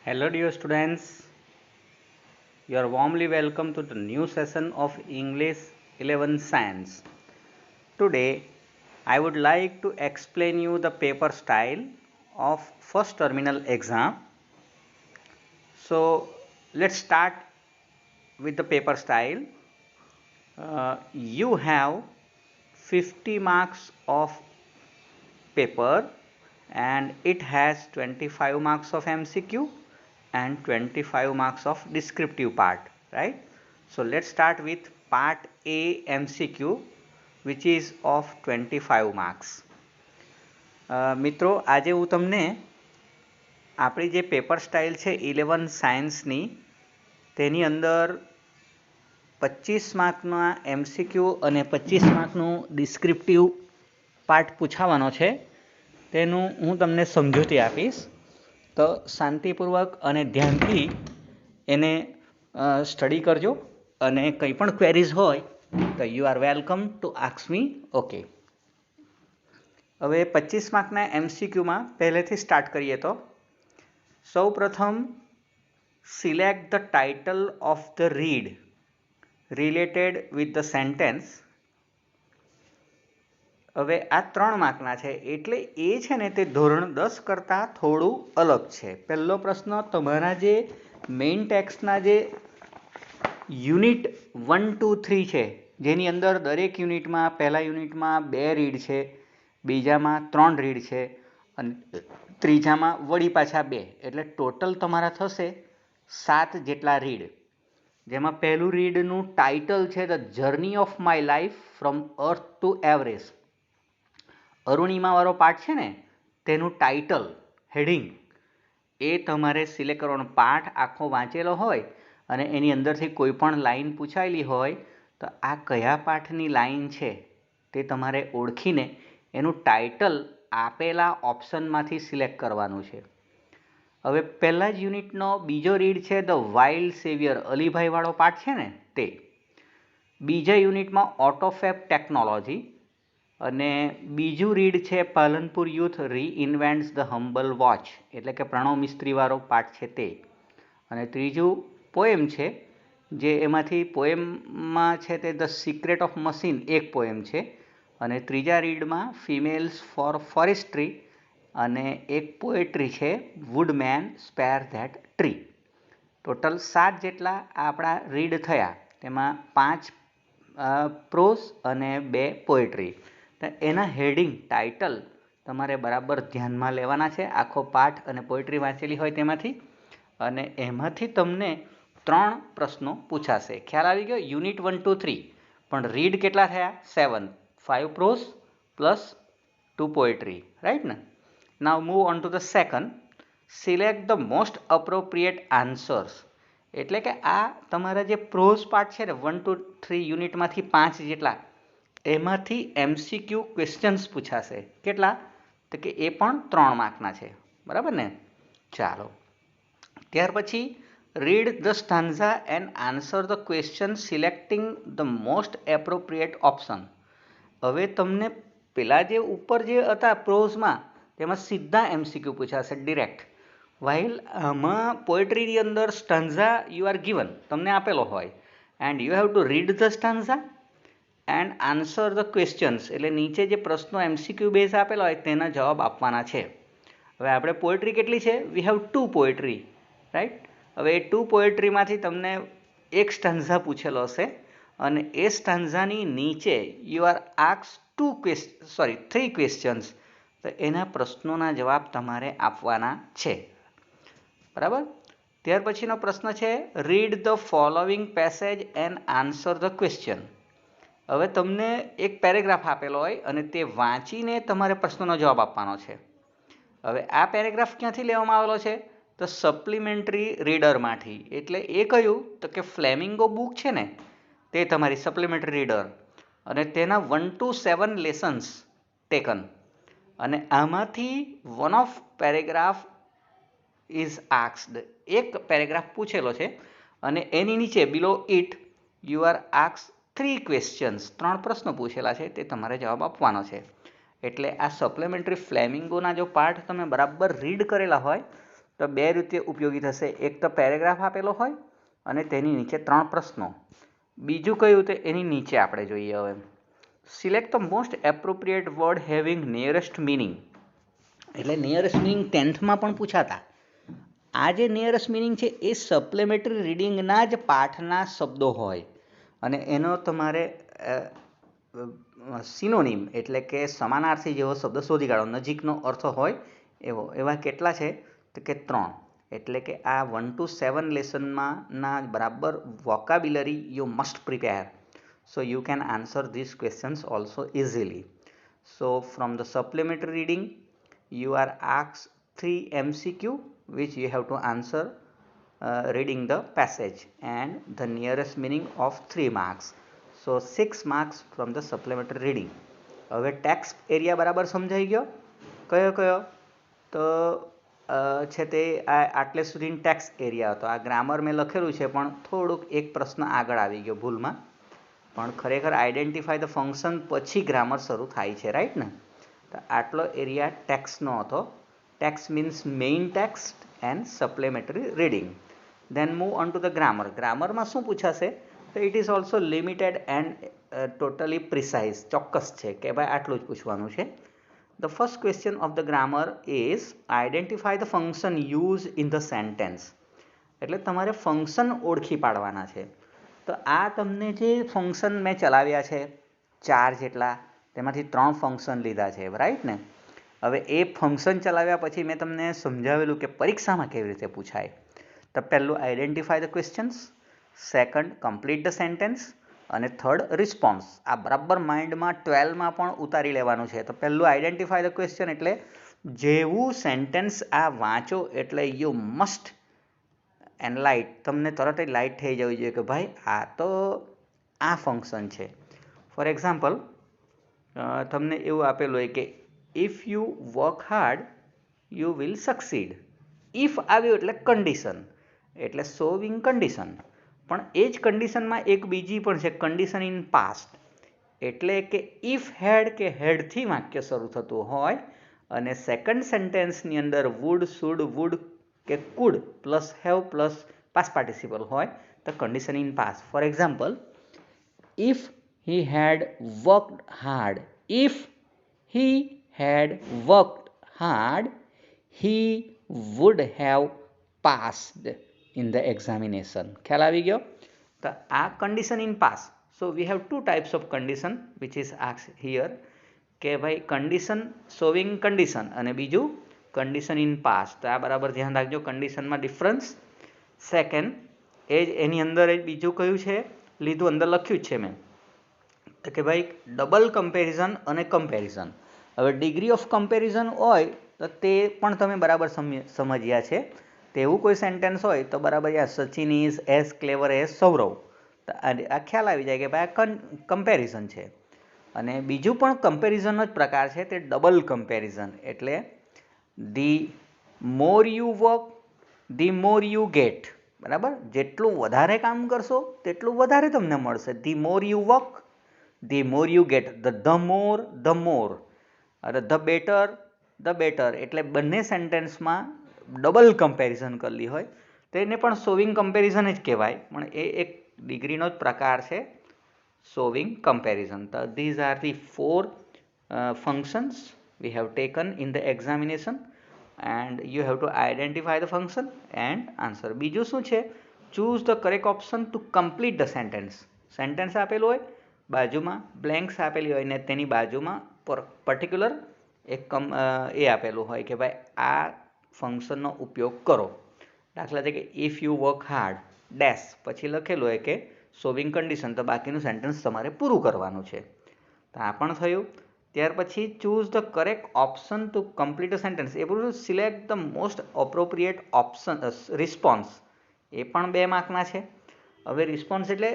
Hello, dear students. You are warmly welcome to the new session of English 11 Science. Today, I would like to explain you the paper style of first terminal exam. So, let's start with the paper style. You have 50 marks of paper and it has 25 marks of MCQ and 25 marks of descriptive part, right? So let's start with part A MCQ, which is of 25 marks. મિત્રો આજે હું તમને આપણી જે paper style છે 11 સાયન્સની તેની અંદર 25 માર્કના MCQ અને 25 માર્કનું ડિસ્ક્રિપ્ટિવ પાર્ટ પૂછાવાનો છે તેનું હું તમને સમજૂતી આપીશ. તો શાંતિપૂર્વક અને ધ્યાનથી એને સ્ટડી કરજો અને કંઈ પણ ક્વેરીઝ હોય તો you are welcome to ask me. Okay, હવે 25 માર્કના MCQમાં પહેલેથી સ્ટાર્ટ કરીએ તો સૌ પ્રથમ select the title of the read related with the sentence. હવે આ 3 માર્કના છે એટલે એ છે ને તે ધોરણ 10 કરતાં થોડું અલગ છે. પહેલો પ્રશ્ન તમારા જે મેઇન ટેક્સ્ટના જે યુનિટ 1, 2, 3 છે, જેની અંદર દરેક યુનિટમાં પહેલા યુનિટમાં 2 રીડ છે, બીજામાં 3 રીડ છે અને ત્રીજામાં વળી પાછા 2, એટલે ટોટલ તમારા થશે 7 જેટલા રીડ. જેમાં પહેલું રીડનું ટાઇટલ છે the journey of my life from earth to Everest. અરુણિમાવાળો પાઠ છે ને તેનું ટાઇટલ હેડિંગ એ તમારે સિલેક્ટ કરવાનો. પાઠ આખો વાંચેલો હોય અને એની અંદરથી કોઈ પણ લાઈન પૂછાયેલી હોય તો આ કયા પાઠની લાઈન છે તે તમારે ઓળખીને એનું ટાઇટલ આપેલા ઓપ્શનમાંથી સિલેક્ટ કરવાનું છે. હવે પહેલા જ યુનિટનો બીજો રીડ છે ધ વાઇલ્ડ સેવિયર, અલીભાઈવાળો પાઠ છે ને તે. બીજા યુનિટમાં ઓટોફેબ ટેકનોલોજી અને બીજું રીડ છે Palanpur youth reinvents the humble watch, એટલે કે પ્રણવ મિસ્ત્રીવાળો પાઠ છે તે. અને ત્રીજું પોએમ છે જે એમાંથી પોએમમાં છે તે ધ સિક્રેટ ઓફ મશીન એક પોએમ છે અને ત્રીજા રીડમાં ફિમેલ્સ ફોર ફોરેસ્ટ્રી અને એક પોએટ્રી છે woodman spare that tree. Total 7 જેટલા આપણા રીડ થયા, તેમાં 5 પ્રોઝ અને 2 પોએટ્રી. તો એના હેડિંગ ટાઇટલ તમારે બરાબર ધ્યાનમાં લેવાના છે, આખો પાઠ અને પોએટ્રી વાંચેલી હોય તેમાંથી. અને એમાંથી તમને 3 પ્રશ્નો પૂછાશે. ખ્યાલ આવી ગયો? યુનિટ 1, 2, 3 પણ રીડ કેટલા થયા? 7, 5 પ્રોઝ પ્લસ 2 પોએટ્રી, રાઈટ ને? Now move on to the second. Select the most appropriate answers. એટલે કે આ તમારા જે પ્રોઝ પાર્ટ છે ને 1, 2, 3 યુનિટમાંથી 5 જેટલા, એમાંથી MCQ ક્વેશ્ચન્સ પૂછાશે. કેટલા? તો કે એ પણ 3 માર્કના છે, બરાબર ને? ચાલો, ત્યાર પછી read the stanza and answer the question selecting the most appropriate option. હવે તમને પેલા જે ઉપર જે હતા પ્રોઝમાં તેમાં સીધા MCQ પૂછાશે ડિરેક્ટ. વાઇલ આમાં પોએટ્રીની અંદર સ્ટાન્ઝા યુ આર ગિવન, તમને આપેલો હોય and you have two read the stanza and answer the questions. એટલે નીચે જે પ્રશ્નો MCQ બેઝ આપેલા હોય તેના જવાબ આપવાના છે. હવે આપણે પોએટ્રી કેટલી છે? વી હેવ 2 પોએટ્રી, રાઈટ? હવે એ 2 પોએટ્રીમાંથી તમને એક સ્ટાન્ઝા પૂછેલો હશે અને એ સ્ટાન્ઝાની નીચે યુ આર આસ્ક 3 ક્વેશ્ચન્સ. તો એના પ્રશ્નોના જવાબ તમારે આપવાના છે, બરાબર? ત્યાર પછીનો પ્રશ્ન છે read the following passage and answer the question. હવે તમને એક પેરેગ્રાફ આપેલો હોય અને તે વાંચીને તમારે પ્રશ્નનો જવાબ આપવાનો છે. હવે આ પેરેગ્રાફ ક્યાંથી લેવામાં આવેલો છે? તો સપ્લિમેન્ટરી રીડરમાંથી. એટલે એ કયું? તો કે ફ્લેમિંગો બુક છે ને તે તમારી સપ્લિમેન્ટરી રીડર અને તેના 1 to 7 લેસન્સ ટેકન. અને આમાંથી one of paragraph is asked, એક પેરેગ્રાફ પૂછેલો છે અને એની નીચે below it you are asked 3 questions, 3 પ્રશ્નો પૂછેલા છે, તે તમારે જવાબ આપવાનો છે. એટલે આ સપ્લિમેન્ટરી ફ્લેમિંગોના જો પાર્ટ તમે બરાબર રીડ કરેલા હોય તો બે રીતે ઉપયોગી થશે. એક તો પેરેગ્રાફ આપેલો હોય અને તેની નીચે 3 પ્રશ્નો. બીજું કયું તો એની નીચે આપણે જોઈએ. હવે select the most appropriate word having nearest meaning. એટલે નિયરેસ્ટ મિનિંગ 10thમાં પણ પૂછાતા. આ જે નિયરેસ્ટ મિનિંગ છે એ સપ્લિમેટરી રીડિંગના જ પાઠના શબ્દો હોય અને એનો તમારે સિનોનિમ એટલે કે સમાનાર્થી જેવો શબ્દ શોધી કાઢો. નજીકનો અર્થ હોય એવો. એવા કેટલા છે તો કે 3. એટલે કે આ 1 to 7 લેસનમાં ના બરાબર vocabulary you must prepare. So you can answer these questions also easily. So from the supplementary reading you are asked 3 MCQ which you have to answer reading the passage and the nearest meaning of 3 marks. So 6 marks from the supplementary reading. હવે text area બરાબર સમજાઈ ગયો? કયો કયો? તો છે તે આ આટલે સુધી ટેક્સ્ટ એરિયા હતો. આ ગ્રામર મેં લખેલું છે પણ થોડુંક એક પ્રશ્ન આગળ આવી ગયો ભૂલમાં. પણ ખરેખર આઈડેન્ટિફાય ધ ફંક્શન પછી ગ્રામર શરૂ થાય છે, રાઈટ ને? તો આટલો એરિયા ટેક્સ્ટનો હતો. Text means main text and supplementary reading. Then move on to the grammar. ગ્રામરમાં શું પૂછાશે? તો it is also limited and totally precise. ચોક્કસ છે કે ભાઈ આટલું જ પૂછવાનું છે. The first question of the grammar is identify the function use in the sentence. એટલે તમારે ફંક્શન ઓળખી પાડવાના છે. તો આ તમને જે ફંક્શન મેં ચલાવ્યા છે 4 જેટલા, તેમાંથી 3 ફંક્શન લીધા છે, રાઈટ ને? હવે એ ફંક્શન ચલાવ્યા પછી મેં તમને સમજાવેલું કે પરીક્ષામાં કેવી રીતે પૂછાય. તો પહેલું identify the questions, second complete the sentence અને થર્ડ રિસ્પોન્સ. આ બરાબર માઇન્ડમાં 12માં પણ ઉતારી લેવાનું છે. તો પહેલું આઈડેન્ટિફાય ધ ક્વેશ્ચન એટલે જેવું સેન્ટેન્સ આ વાંચો એટલે યુ મસ્ટ એન્ડ લાઇટ, તમને તરત જ લાઇટ થઈ જવી જોઈએ કે ભાઈ આ તો આ ફંક્શન છે. ફોર એક્ઝામ્પલ તમને એવું આપેલું હોય કે if you work hard you will succeed. If આવ્યું એટલે કન્ડિશન, એટલે શોવિંગ કન્ડિશન. પણ એ જ કન્ડિશનમાં એક બીજી પણ છે, કન્ડિશન ઇન પાસ્ટ. એટલે કે ઇફ હેડ કે હેડથી વાક્ય શરૂ થતું હોય અને સેકન્ડ સેન્ટેન્સની અંદર વુડ, શુડ, વુડ કે could plus have plus past participle હોય તો condition in past. For example if he had worked hard, if he had worked hard he would have passed in the examination. ખ્યાલ આવી ગયો? તો આ condition in past. So we have 2 types of condition which is asked here કે ભાઈ condition showing condition અને બીજું condition in past. તો આ બરાબર ધ્યાન રાખજો, કન્ડિશનમાં ડિફરન્સ. સેકન્ડ એની અંદર બીજું કયું છે લીધું, અંદર લખ્યું જ છે મેં કે ભાઈ ડબલ કમ્પેરિઝન અને કમ્પેરિઝન. હવે ડિગ્રી ઓફ કમ્પેરિઝન હોય તો તે પણ તમે બરાબર સમજ્યા છે. તેવું કોઈ સેન્ટેન્સ હોય તો બરાબર યાર Sachin is as clever as Saurav. તો આ ખ્યાલ આવી જાય કે ભાઈ આ કમ્પેરિઝન છે. અને બીજું પણ કમ્પેરિઝનનો જ પ્રકાર છે, તે ડબલ કમ્પેરિઝન. એટલે the more you work the more you get. બરાબર, જેટલું વધારે કામ કરશો તેટલું વધારે તમને મળશે. The more you work the more you get, the more અને the better. એટલે બંને સેન્ટેન્સમાં ડબલ કમ્પેરિઝન કરેલી હોય તો એને પણ શોવિંગ કમ્પેરિઝન જ કહેવાય. પણ એ એક ડિગ્રીનો જ પ્રકાર છે શોવિંગ કમ્પેરિઝન. તો these are the 4 functions we have taken in the examination and you have to identify the function and answer. બીજું શું છે? choose the correct option to complete the sentence. Sentence આપેલું હોય, બાજુમાં બ્લેન્ક્સ આપેલી હોય ને તેની બાજુમાં પર્ટિક્યુલર એક એ આપેલું હોય કે ભાઈ આ ફંક્શનનો ઉપયોગ કરો. દાખલા તરીકે if you work hard dash પછી લખેલું હોય કે શોવિંગ કન્ડિશન, તો બાકીનું સેન્ટેન્સ તમારે પૂરું કરવાનું છે. તો આ પણ થયું. ત્યાર પછી choose the correct option to complete a sentence. એ બધું select the most appropriate option response. એ પણ 2 માર્કના છે. હવે રિસ્પોન્સ એટલે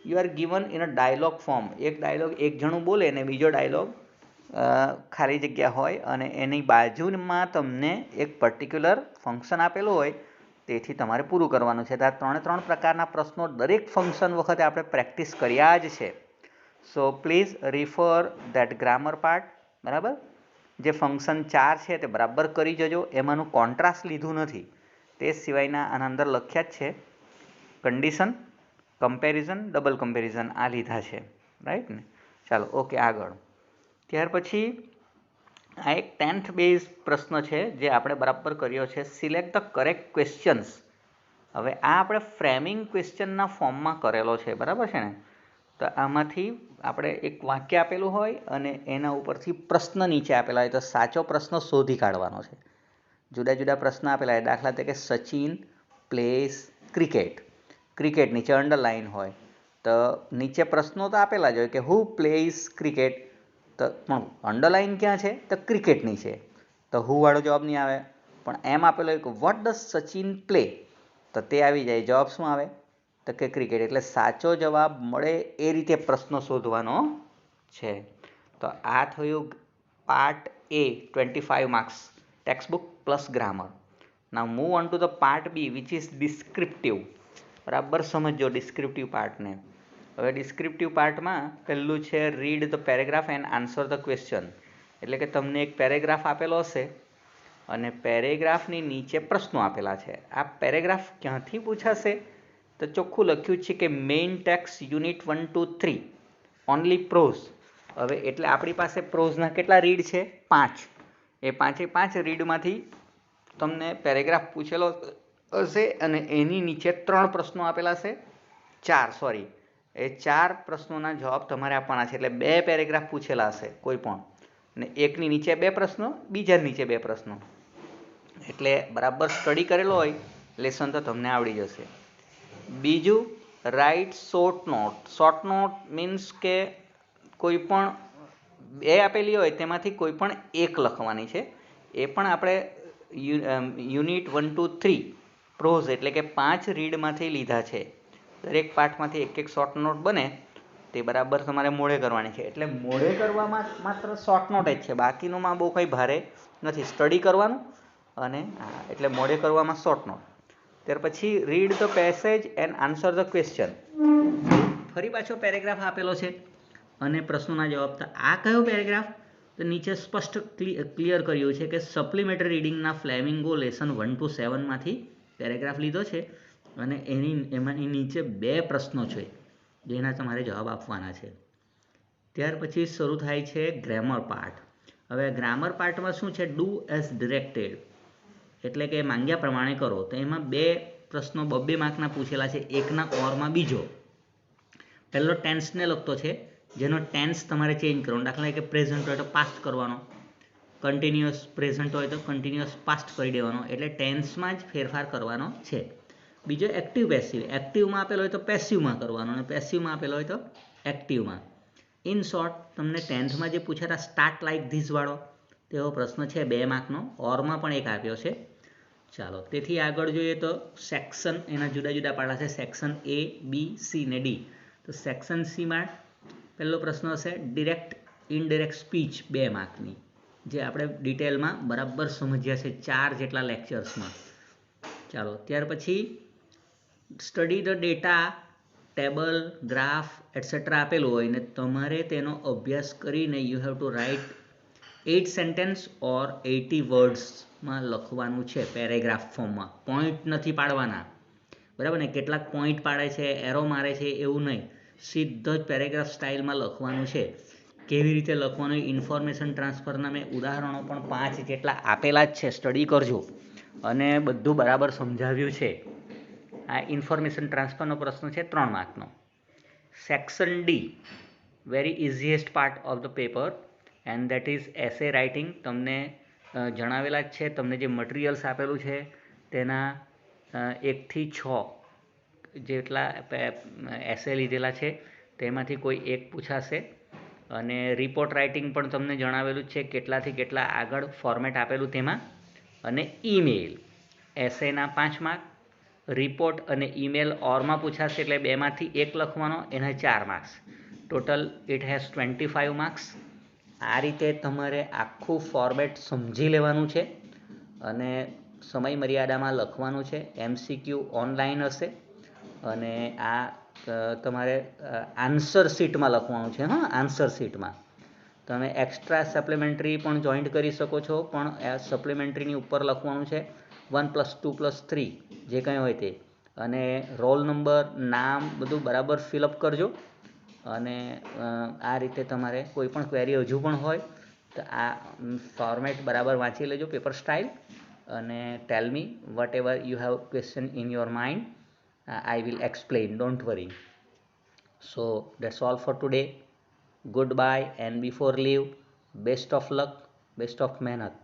you are given in a dialogue form. એક ડાયલોગ એક જણું બોલે ને બીજો ડાયલોગ ખાલી જગ્યા હોય અને એની બાજુમાં તમને એક પર્ટિક્યુલર ફંક્શન આપેલું હોય, તેથી તમારે પૂરું કરવાનું છે. તો આ 3 પ્રકારના પ્રશ્નો દરેક ફંક્શન વખતે આપણે પ્રેક્ટિસ કર્યા જ છે. So please refer that grammar part. બરાબર, જે ફંક્શન 4 છે તે બરાબર કરી જજો. એમાંનું કોન્ટ્રાસ્ટ લીધું નથી. તે સિવાયના આના અંદર લખ્યા જ છે. કન્ડિશન, કમ્પેરિઝન, ડબલ કમ્પેરિઝન આ લીધા છે, રાઈટ ને. ચાલો ઓકે આગળ. ત્યાર પછી આ એક 10th બેઝ પ્રશ્ન છે જે આપણે બરાબર કર્યો છે. Select the correct questions. હવે આ આપણે ફ્રેમિંગ ક્વેશ્ચનના ફોર્મમાં કરેલો છે, બરાબર છે ને. તો આમાંથી આપણે એક વાક્ય આપેલું હોય અને એના ઉપરથી પ્રશ્ન નીચે આપેલા હોય, તો સાચો પ્રશ્ન શોધી કાઢવાનો છે. જુદા જુદા પ્રશ્ન આપેલા હોય, દાખલા તરીકે સચિન પ્લેસ ક્રિકેટ. ક્રિકેટ નીચે અંડરલાઇન હોય, તો નીચે પ્રશ્નો તો આપેલા જ હોય કે હુ પ્લેસ ક્રિકેટ, તો પણ અંડરલાઇન ક્યાં છે? તો ક્રિકેટની છે, તો હુ વાળો જવાબ નહીં આવે. પણ એમ આપેલો હોય કે વોટ ડઝ સચિન પ્લે, તો તે આવી જાય. જવાબ શું આવે? તો કે ક્રિકેટ. એટલે સાચો જવાબ મળે એ રીતે પ્રશ્નો શોધવાનો છે. તો આ થયું part A, 25 marks, textbook plus grammar. Now move on to the part B, which is descriptive. બરાબર સમજો ડિસ્ક્રિપ્ટિવ પાર્ટને. હવે ડિસ્ક્રિપ્ટિવ પાર્ટમાં પહેલું છે read the paragraph and answer the question. એટલે કે તમને એક પેરેગ્રાફ આપેલો હશે અને પેરેગ્રાફની નીચે પ્રશ્નો આપેલા છે. આ પેરેગ્રાફ ક્યાંથી પૂછાશે? તો ચોખ્ખું લખ્યું છે કે main text unit 1, 2, 3 only pros. હવે એટલે આપણી પાસે પ્રોઝના કેટલા રીડ છે? 5. એ 5 રીડમાંથી તમને પેરેગ્રાફ પૂછેલો હશે અને એની નીચે 3 પ્રશ્નો આપેલા છે. 4 સોરી, એ 4 પ્રશ્નોના જવાબ તમારે આપવાના છે. એટલે 2 પેરેગ્રાફ પૂછેલા હશે કોઈ પણ, અને એકની નીચે 2 પ્રશ્નો, બીજાની નીચે 2 પ્રશ્નો. એટલે બરાબર સ્ટડી કરેલો હોય લેસન તો તમને આવડી જશે. બીજું, write short note. Short note means કે કોઈ પણ 2 આપેલી હોય તેમાંથી કોઈ પણ એક લખવાની છે. એ પણ આપણે યુનિટ 1, 2, 3 પ્રોઝ એટલે કે 5 રીડમાંથી લીધા છે. દરેક પાઠમાંથી એક શોર્ટ નોટ બને તે બરાબર તમારે મોડે કરવાની છે. એટલે મોડે કરવામાં માત્ર શોર્ટ નોટ જ છે, બાકીનુંમાં બહુ કંઈ ભારે નથી. સ્ટડી કરવાનું અને એટલે મોડે કરવામાં શોર્ટ નોટ. ત્યાર પછી read the passage and answer the question. ફરી પાછો પેરેગ્રાફ આપેલો છે અને પ્રશ્નોના જવાબ. તો આ કયો પેરેગ્રાફ? તો નીચે સ્પષ્ટ ક્લિયર કર્યું છે કે સપ્લિમેન્ટરી રીડિંગના ફ્લેમિંગો લેસન 1 to 7 માંથી પેરેગ્રાફ લીધો છે અને એમાંની નીચે 2 પ્રશ્નો છે જેના તમારે જવાબ આપવાના છે. ત્યાર પછી શરૂ થાય છે ગ્રામર પાર્ટ. હવે ગ્રામર પાર્ટમાં શું છે? ડુ એઝ ડિરેક્ટેડ એટલે કે માંગ્યા પ્રમાણે કરો. તો એમાં 2 પ્રશ્નો 2 માર્કના પૂછેલા છે, એકના ઓરમાં બીજો. પહેલો ટેન્સને લગતો છે, જેનો ટેન્સ તમારે ચેન્જ કરવાનો. દાખલા કે પ્રેઝન્ટ હોય તો પાસ્ટ કરવાનો, કન્ટિન્યુઅસ પ્રેઝન્ટ હોય તો કન્ટિન્યુઅસ પાસ્ટ કરી દેવાનો. એટલે ટેન્સમાં જ ફેરફાર કરવાનો છે. બીજો એક્ટિવ પેસિવ. એક્ટિવમાં આપેલો હોય તો પેસિવમાં કરવાનો અને પેસિવમાં આપેલો હોય તો એક્ટિવમાં. ઇન શોર્ટ, તમને 10thમાં જે પૂછાતા સ્ટાર્ટ લાઇક ધીસ વાળો તેવો પ્રશ્ન છે 2 માર્કનો. ઓરમાં પણ એક આપ્યો છે. ચાલો તેથી આગળ જોઈએ તો સેક્શન એના જુદા જુદા પાડા છે. સેક્શન A, B, C ને D. તો સેક્શન Cમાં પહેલો પ્રશ્ન હશે ડિરેક્ટ ઇનડિરેક્ટ સ્પીચ 2 માર્કની, જે આપણે ડિટેલમાં બરાબર સમજ્યા છે 4 જેટલા લેક્ચર્સમાં. ચાલો ત્યાર પછી study the data, table, graph etcetera આપેલું હોય ને તમારે તેનો અભ્યાસ કરીને you have to write 8 sentence or 80 વર્ડ્સમાં લખવાનું છે પેરેગ્રાફ ફોર્મમાં. પોઈન્ટ નથી પાડવાના, બરાબર ને. કેટલાક પોઈન્ટ પાડે છે, એરો મારે છે, એવું નહીં. સીધો જ પેરેગ્રાફ સ્ટાઇલમાં લખવાનું છે. કેવી રીતે લખવાનું ઇન્ફોર્મેશન ટ્રાન્સફરના મેં ઉદાહરણો પણ 5 જેટલા આપેલા જ છે, સ્ટડી કરજો. અને બધું બરાબર સમજાવ્યું છે. આ ઇન્ફોર્મેશન ટ્રાન્સફરનો પ્રશ્ન છે 3 માર્કનો. Section D, very easiest part of the paper and that is essay writing. તમને જણાવેલા જ છે, તમને જે મટીરિયલ્સ આપેલું છે તેના 1 થી 6 જેટલા એસે લીધેલા છે, તેમાંથી કોઈ એક પૂછાશે. અને રિપોર્ટ રાઇટિંગ પણ તમને જણાવેલું જ છે, કેટલાથી કેટલા આગળ ફોર્મેટ આપેલું તેમાં. અને ઈમેલ. એસેના 5 માર્ક, રિપોર્ટ અને ઈમેલ ઓરમાં પૂછાશે એટલે 2માંથી 1 લખવાનો, એના 4 marks. Total it has 25 marks. આ રીતે તમારે આખું ફોર્મેટ સમજી લેવાનું છે અને સમય મર્યાદામાં લખવાનું છે. MCQ ઓનલાઈન હશે અને આ તમારે આન્સર શીટમાં લખવાનું છે. હા, આન્સર શીટમાં તમે એક્સ્ટ્રા સપ્લિમેન્ટરી પણ જોઈન્ટ કરી શકો છો, પણ સપ્લિમેન્ટરીની ઉપર લખવાનું છે 1+2+3 જે કંઈ હોય તે, અને રોલ નંબર, નામ બધું બરાબર ફિલઅપ કરજો. અને આ રીતે તમારે કોઈ પણ ક્વેરી હજુ પણ હોય તો આ ફોર્મેટ બરાબર વાંચી લેજો, પેપર સ્ટાઇલ, અને ટેલ મી વટ ever you have question in your mind. I will explain, don't worry. So that's all for today. Goodbye, and before leave, best of luck, best of mehnat.